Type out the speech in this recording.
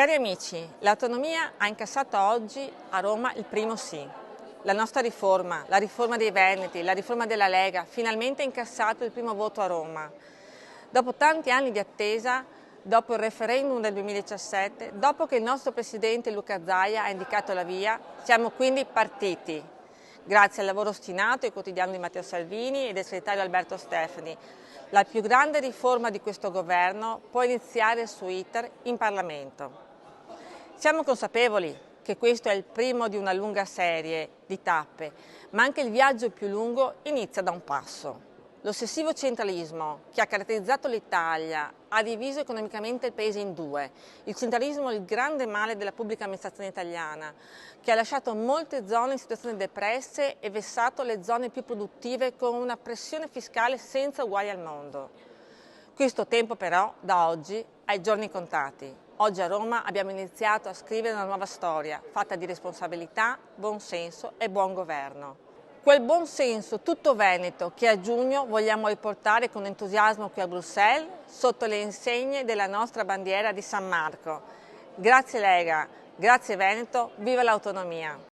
Cari amici, l'autonomia ha incassato oggi a Roma il primo sì. La nostra riforma, la riforma dei Veneti, la riforma della Lega, finalmente ha incassato il primo voto a Roma. Dopo tanti anni di attesa, dopo il referendum del 2017, dopo che il nostro presidente Luca Zaia ha indicato la via, siamo quindi partiti. Grazie al lavoro ostinato e quotidiano di Matteo Salvini e del segretario Alberto Stefani, la più grande riforma di questo governo può iniziare il suo iter in Parlamento. Siamo consapevoli che questo è il primo di una lunga serie di tappe, ma anche il viaggio più lungo inizia da un passo. L'ossessivo centralismo che ha caratterizzato l'Italia ha diviso economicamente il paese in due. Il centralismo è il grande male della pubblica amministrazione italiana, che ha lasciato molte zone in situazioni depresse e vessato le zone più produttive con una pressione fiscale senza uguali al mondo. Questo tempo però, da oggi, ha i giorni contati. Oggi a Roma abbiamo iniziato a scrivere una nuova storia, fatta di responsabilità, buon senso e buon governo. Quel buon senso tutto veneto che a giugno vogliamo riportare con entusiasmo qui a Bruxelles, sotto le insegne della nostra bandiera di San Marco. Grazie Lega, grazie Veneto, viva l'autonomia!